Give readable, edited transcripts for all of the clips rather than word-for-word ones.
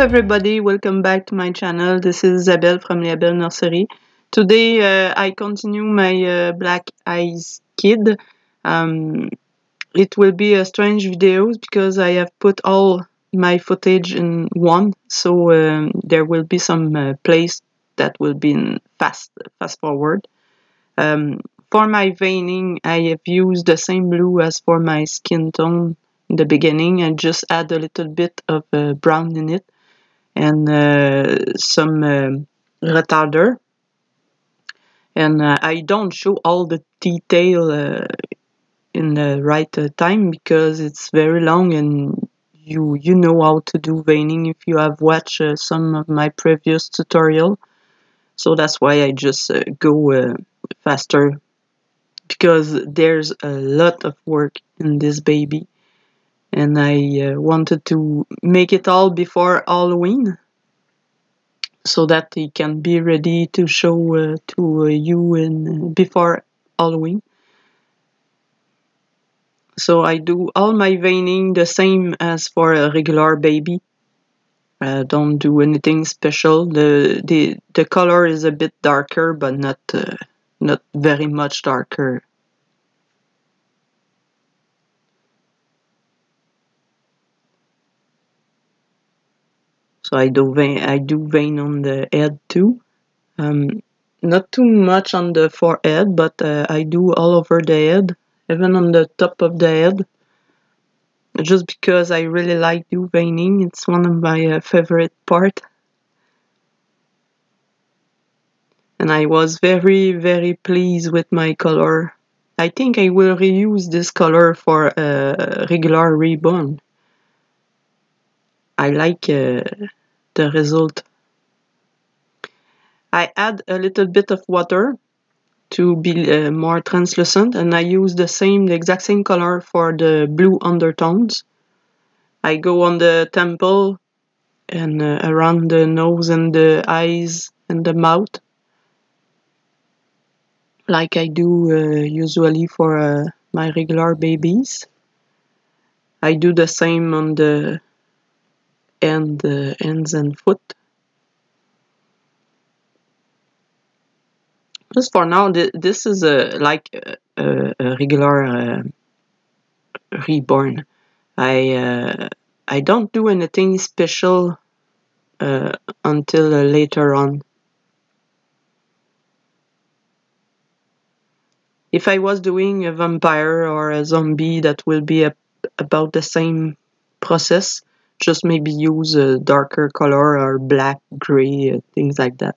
everybody, welcome back to my channel. This is Isabelle from Isabelle Nursery. Today I continue my Black Eyes Kid. It will be a strange video because I have put all my footage in one, so there will be some place that will be in fast forward. For my veining, I have used the same blue as for my skin tone in the beginning and just add a little bit of brown in it and some retarder. And I don't show all the detail in the right time because it's very long, and you know how to do veining if you have watched some of my previous tutorial. So that's why I just go faster, because there's a lot of work in this baby, and I wanted to make it all before Halloween so that he can be ready to show to you in before Halloween. So I do all my veining the same as for a regular baby. Don't do anything special. The color is a bit darker, but not very much darker. So I do vein on the head too. Not too much on the forehead, but I do all over the head, even on the top of the head. Just because I really like do veining, it's one of my favorite part. And I was very pleased with my color. I think I will reuse this color for a regular reborn. I like the result. I add a little bit of water to be more translucent, and I use the exact same color for the blue undertones. I go on the temple and around the nose and the eyes and the mouth, like I do usually for my regular babies. I do the same on the ends and foot. Just for now, this is like a regular reborn. I don't do anything special until later on. If I was doing a vampire or a zombie, that will be about the same process, just maybe use a darker color or black, gray, things like that.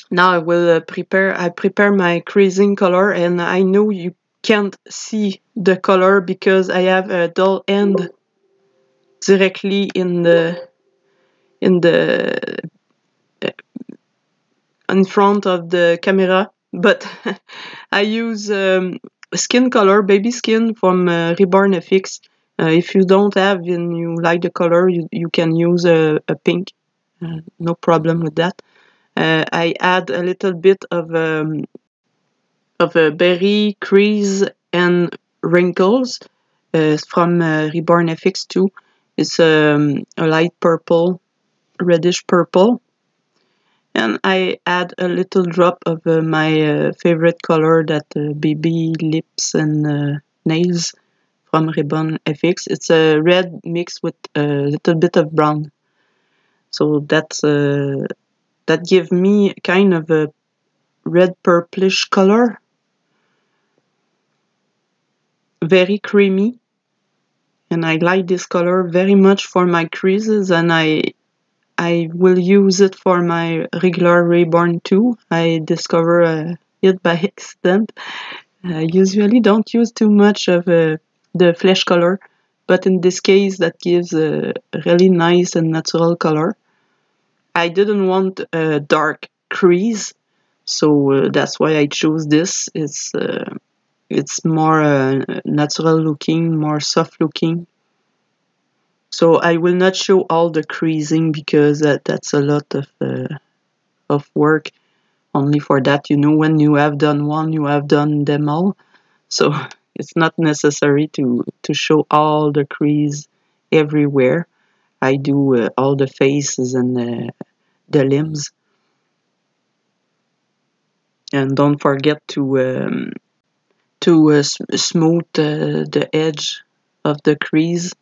Now I will prepare my creasing color, and I know you can't see the color because I have a dull end directly in front of the camera, but I use skin color, baby skin from Reborn FX. If you don't have and you like the color, you can use a pink. No problem with that. I add a little bit of a berry crease and wrinkles from Reborn FX too. It's a light purple, reddish purple. And I add a little drop of my favorite color, that baby lips and nails from Reborn FX. It's a red mixed with a little bit of brown. So that gives me kind of a red purplish color. Very creamy. And I like this color very much for my creases, and I will use it for my regular reborn too. I discover it by accident. I usually don't use too much of the flesh color, but in this case that gives a really nice and natural color. I didn't want a dark crease, so that's why I chose this. It's more natural looking, more soft looking. So I will not show all the creasing because that's a lot of work. Only for that, when you have done one, you have done them all. So it's not necessary to show all the crease everywhere. I do all the faces and the limbs. And don't forget to smooth the edge of the crease.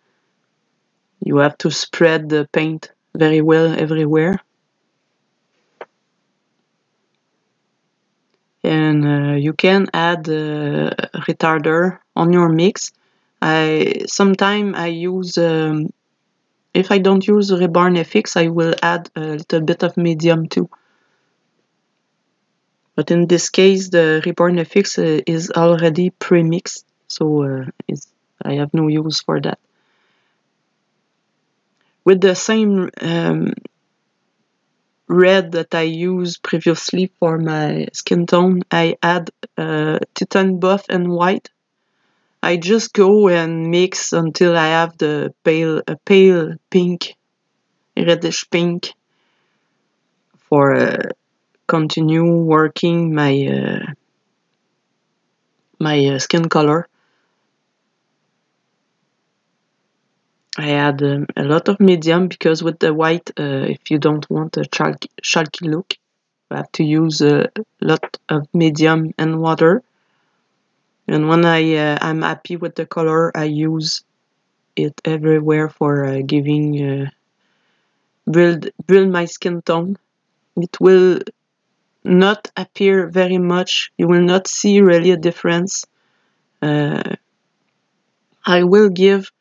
You have to spread the paint very well everywhere. And you can add retarder on your mix. Sometimes I use, if I don't use Reborn FX, I will add a little bit of medium too. But in this case, the Reborn FX is already pre-mixed, so I have no use for that. With the same red that I used previously for my skin tone, I add Titan Buff and White. I just go and mix until I have the pale pink, reddish pink, for continue working my skin color. I add a lot of medium because with the white, if you don't want a chalky look, you have to use a lot of medium and water. And when I'm happy with the color, I use it everywhere for giving build my skin tone. It will not appear very much. You will not see really a difference. I will give,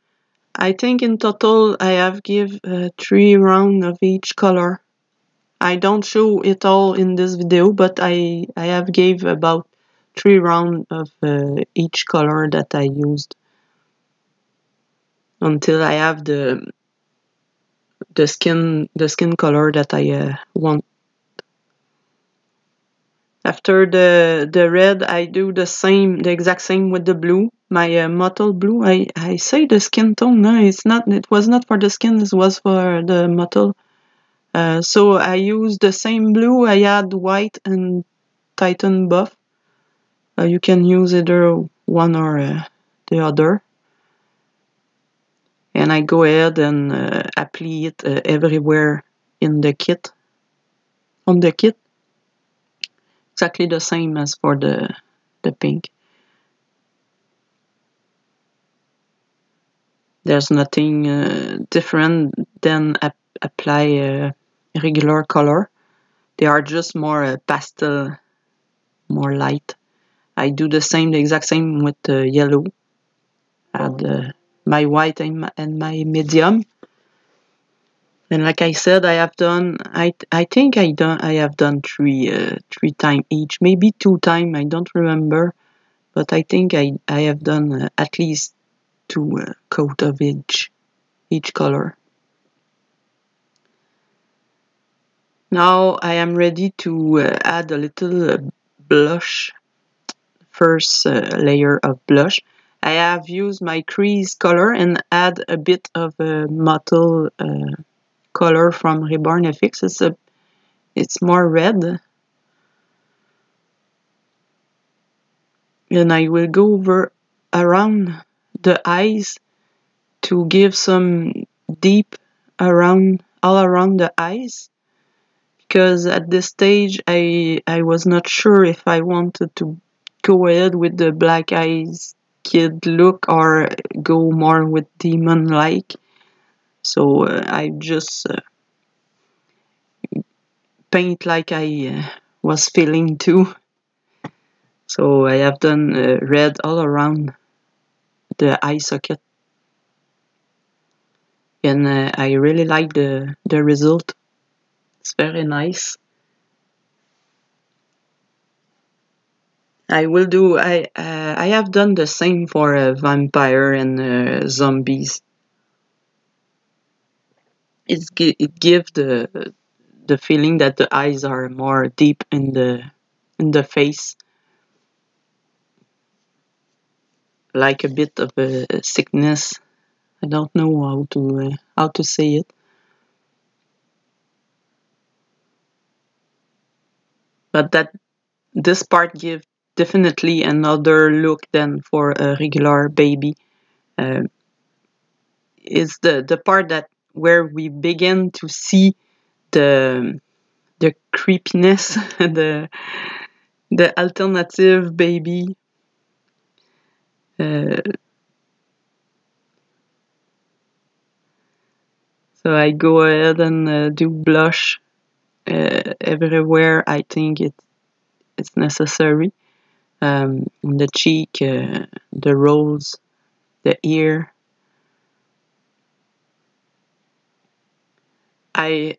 I think in total I have give 3 rounds of each color. I don't show it all in this video, but I have gave about 3 rounds of each color that I used until I have the skin color that I want. After the red, I do the exact same with the blue. My mottled blue, I say the skin tone. No, it was not for the skin. It was for the mottled. So I use the same blue. I add white and Titan Buff. You can use either one or the other. And I go ahead and apply it everywhere in the kit. On the kit, exactly the same as for the pink. There's nothing different than apply a regular color. They are just more pastel, more light. I do the exact same with the yellow. Add my white and my medium. And like I said, I have done. I think I have done three times each, maybe 2 times. I don't remember, but I think I have done at least 2 coat of each color. Now I am ready to add a little blush, first layer of blush. I have used my crease color and add a bit of mottled color from Reborn FX. It's more red. And I will go over around the eyes to give some deep all around the eyes. Because at this stage I was not sure if I wanted to go ahead with the black eyes kid look or go more with demon like. So I just paint like I was feeling too. So I have done red all around the eye socket. And I really like the result. It's very nice. I have done the same for vampire and zombies. It gives the feeling that the eyes are more deep in the face, like a bit of a sickness. I don't know how to say it, but this part gives definitely another look than for a regular baby. Is the part that where we begin to see the creepiness, the alternative baby. So I go ahead and do blush everywhere I think it's necessary. On the cheek, the rose, the ear. I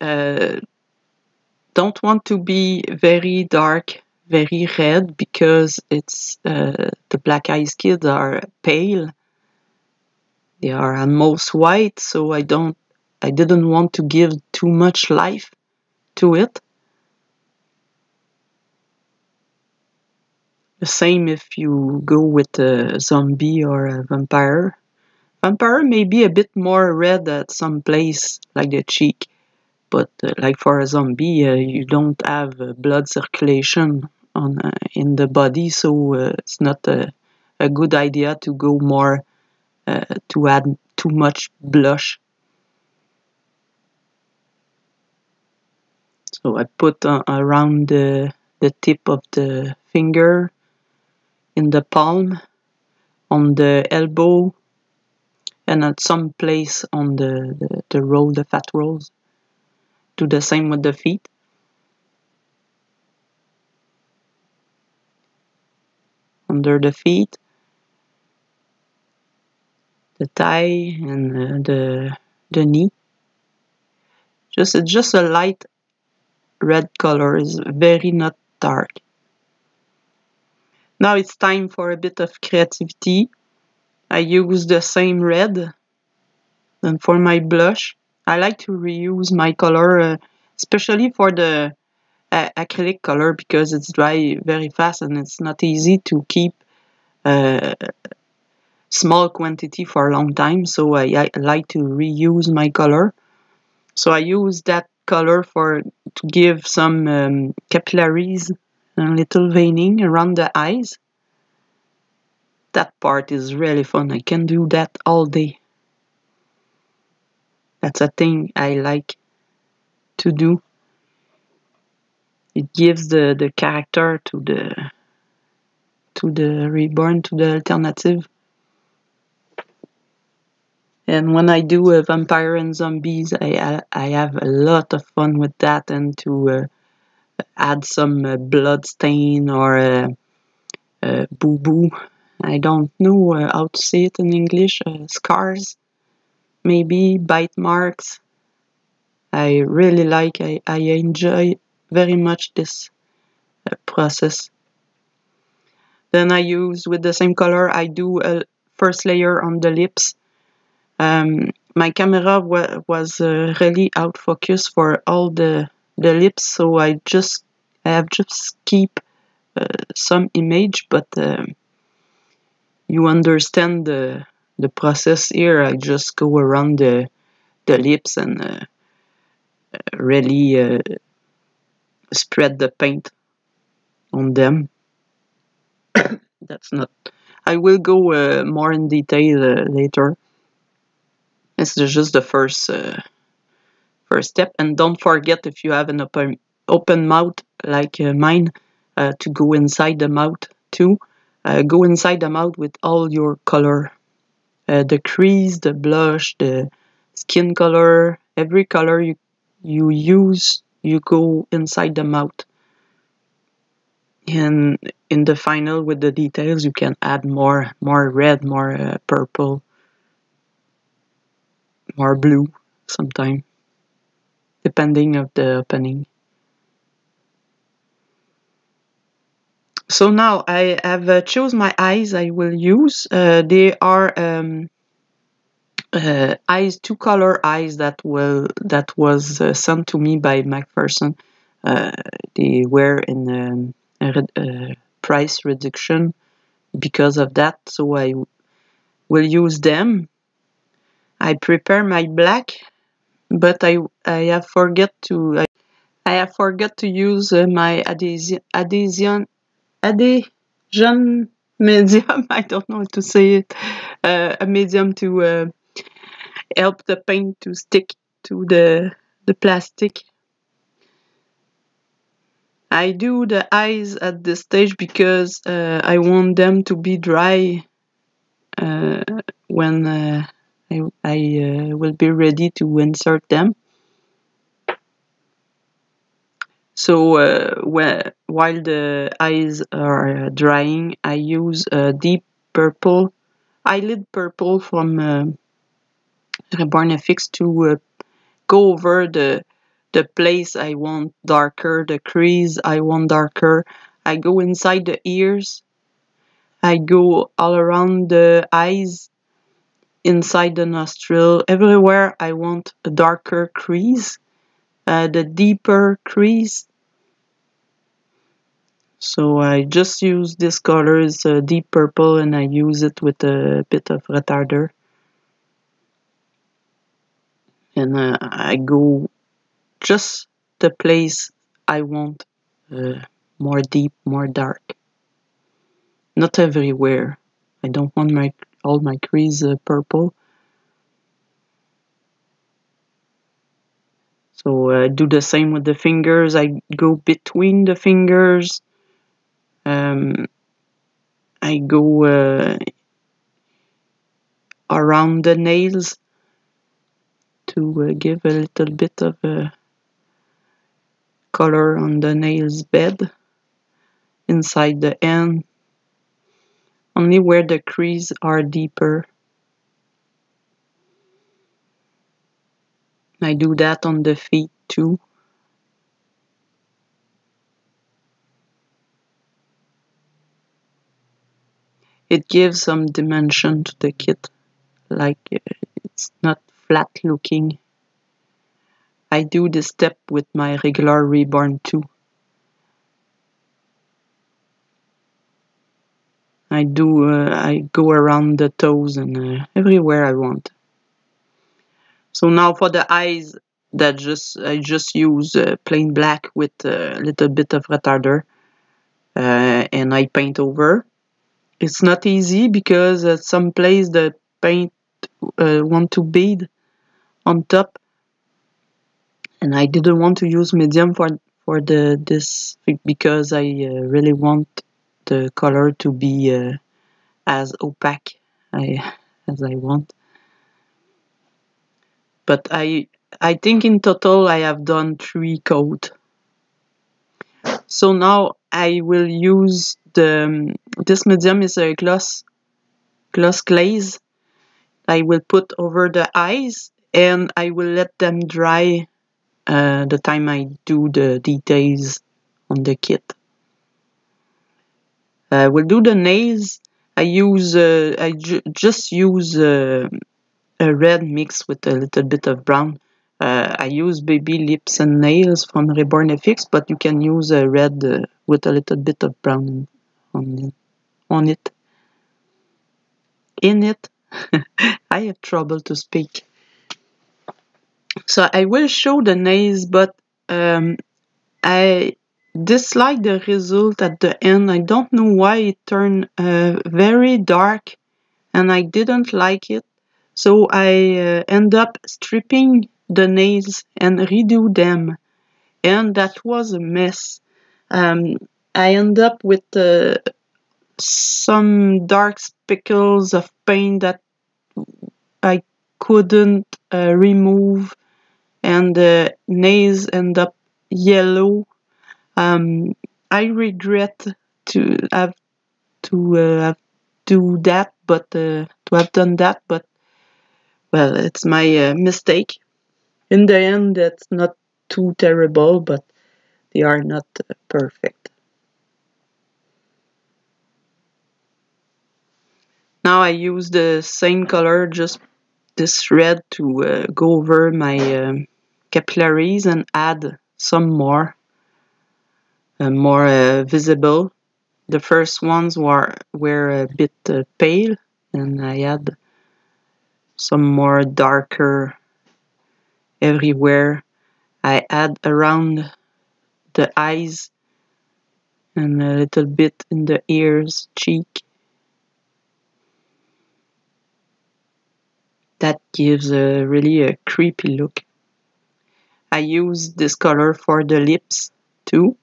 don't want to be very dark, very red, because it's the Black Eyes Kids are pale. They are almost white, so I didn't want to give too much life to it. The same if you go with a zombie or a vampire. Vampire may be a bit more red at some place, like the cheek, but like for a zombie, you don't have blood circulation in the body, so it's not a good idea to go more to add too much blush. So I put around the tip of the finger, in the palm, on the elbow, and at some place on the roll, the fat rolls. Do the same with the feet. Under the feet, the thigh, and the knee. It's just a light red color. It's very not dark. Now it's time for a bit of creativity. I use the same red, and for my blush, I like to reuse my color, especially for the acrylic color, because it's dry very fast and it's not easy to keep small quantity for a long time. So I like to reuse my color. So I use that color to give some capillaries and little veining around the eyes. That part is really fun. I can do that all day. That's a thing I like to do. It gives the character to the reborn, to the alternative. And when I do a vampire and zombies, I have a lot of fun with that, and to add some blood stain or boo boo. I don't know how to say it in English. Scars, maybe bite marks. I really like. I enjoy very much this process. Then I use, with the same color, I do a first layer on the lips. My camera was really out focus for all the lips, so I have just keep some image, but you understand the process here. I just go around the lips and really spread the paint on them. That's not. I will go more in detail later. This is just the first step, and don't forget, if you have an open mouth like mine, to go inside the mouth too. Go inside the mouth with all your color, the crease, the blush, the skin color, every color you use, you go inside the mouth. And in the final, with the details, you can add more red, more purple, more blue sometime, depending of the opening. So now I have choose my eyes I will use. They are eyes, two color eyes that was sent to me by Macpherson. They were in a price reduction because of that, so I will use them. I prepare my black, but I have forgot to use my adhesion medium. I don't know how to say it. A medium to help the paint to stick to the plastic. I do the eyes at this stage because I want them to be dry when I will be ready to insert them. So while the eyes are drying, I use a deep purple, eyelid purple from Reborn to go over the place I want darker, the crease I want darker. I go inside the ears. I go all around the eyes, inside the nostril, everywhere I want a darker crease, the deeper crease. So I just use this color, it's a deep purple, and I use it with a bit of retarder. And I go just the place I want, more deep, more dark. Not everywhere. I don't want all my crease purple. So I do the same with the fingers. I go between the fingers. Um, I go around the nails to give a little bit of color on the nails bed. Inside the end, only where the crease are deeper. I do that on the feet too. It gives some dimension to the kit, like it's not flat looking. I do this step with my regular reborn too. I go around the toes and everywhere I want. So now for the eyes, I just use plain black with a little bit of retarder, and I paint over. It's not easy because at some place the paint want to bead on top, and I didn't want to use medium for this because I really want the color to be as opaque as I want. But I think in total I have done 3 coats. So now I will use this medium is a gloss glaze. I will put over the eyes and I will let them dry the time I do the details on the kit. We'll do the nails. I just use a red mix with a little bit of brown. I use baby lips and nails from Reborn FX, but you can use a red with a little bit of brown on it. In it. I have trouble to speak. So I will show the nails, but I dislike the result at the end. I don't know why it turned very dark and I didn't like it. So I end up stripping the nails and redo them. And that was a mess. I end up with some dark speckles of paint that I couldn't remove, and the nails end up yellow. I regret to have do that, but to have done that, but well, it's my mistake. In the end, that's not too terrible, but they are not perfect. Now I use the same color, just this red, to go over my capillaries and add some more visible. The first ones were a bit pale, and I add some more darker everywhere. I add around the eyes and a little bit in the ears, cheek. That gives really a creepy look. I use this color for the lips too.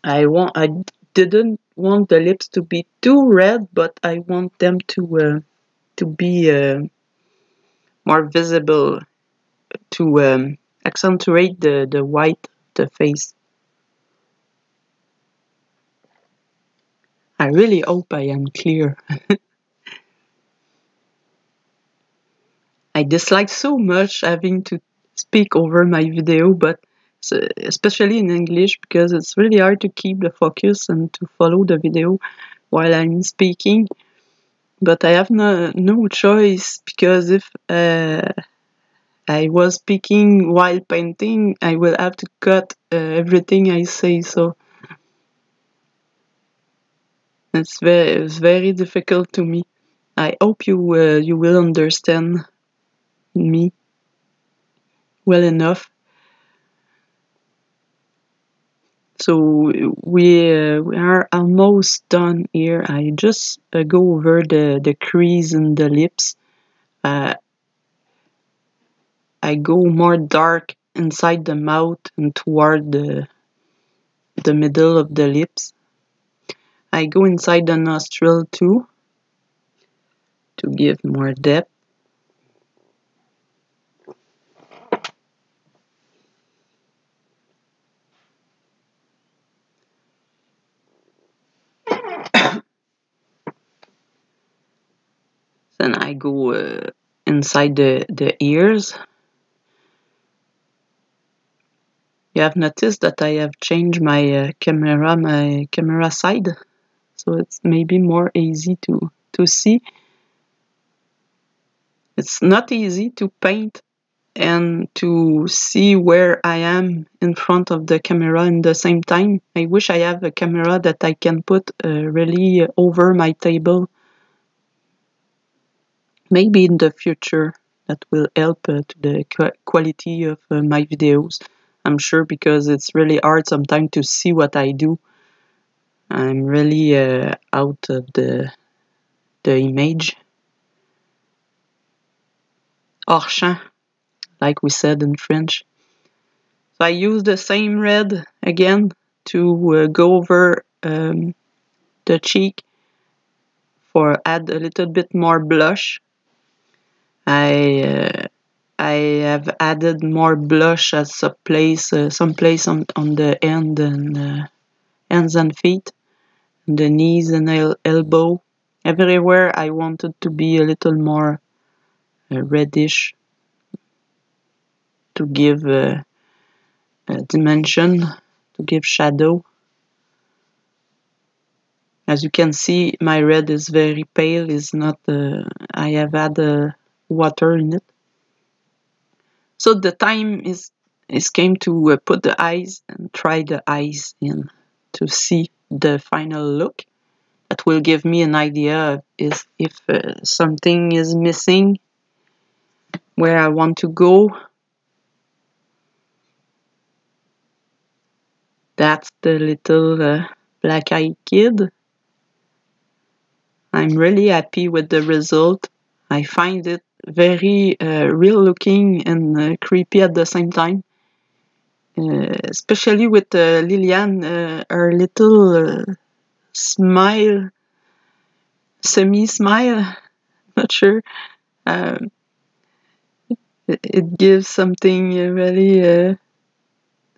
I didn't want the lips to be too red, but I want them to be more visible, to accentuate the white of the face. I really hope I am clear. I dislike so much having to speak over my video, but especially in English, because it's really hard to keep the focus and to follow the video while I'm speaking. But I have no choice, because if I was speaking while painting, I will have to cut everything I say, so it's very difficult to me. I hope you will understand me well enough. So we are almost done here. I just go over the crease in the lips. I go more dark inside the mouth and toward the middle of the lips. I go inside the nostril too to give more depth. Then I go inside the ears. You have noticed that I have changed my camera side, so it's maybe more easy to see. It's not easy to paint and to see where I am in front of the camera in the same time. I wish I have a camera that I can put really over my table. Maybe in the future that will help to the quality of my videos. I'm sure, because it's really hard sometimes to see what I do. I'm really out of the image. Hors champ, like we said in French. So I use the same red again to go over the cheek for add a little bit more blush. I have added more blush at some place on the end and hands and feet, the knees and elbow. Everywhere I wanted to be a little more reddish to give dimension, to give shadow. As you can see, my red is very pale. Is not. I have had water in it. So the time is came to put the eyes and try the eyes in to see the final look. That will give me an idea of if something is missing, where I want to go. That's the little black-eyed kid. I'm really happy with the result. I find it very real looking and creepy at the same time. Especially with Liliane, her little smile, semi-smile, not sure. Um, it gives something really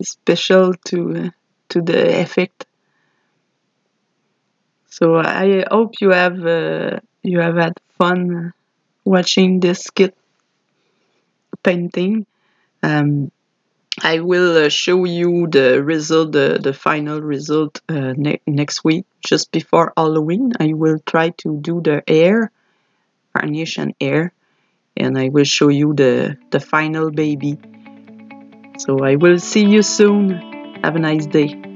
special to the effect. So I hope you have had fun watching this kit painting. I will show you the result, the final result next week, just before Halloween. I will try to do the hair, varnish and hair, and I will show you the final baby. So I will see you soon. Have a nice day.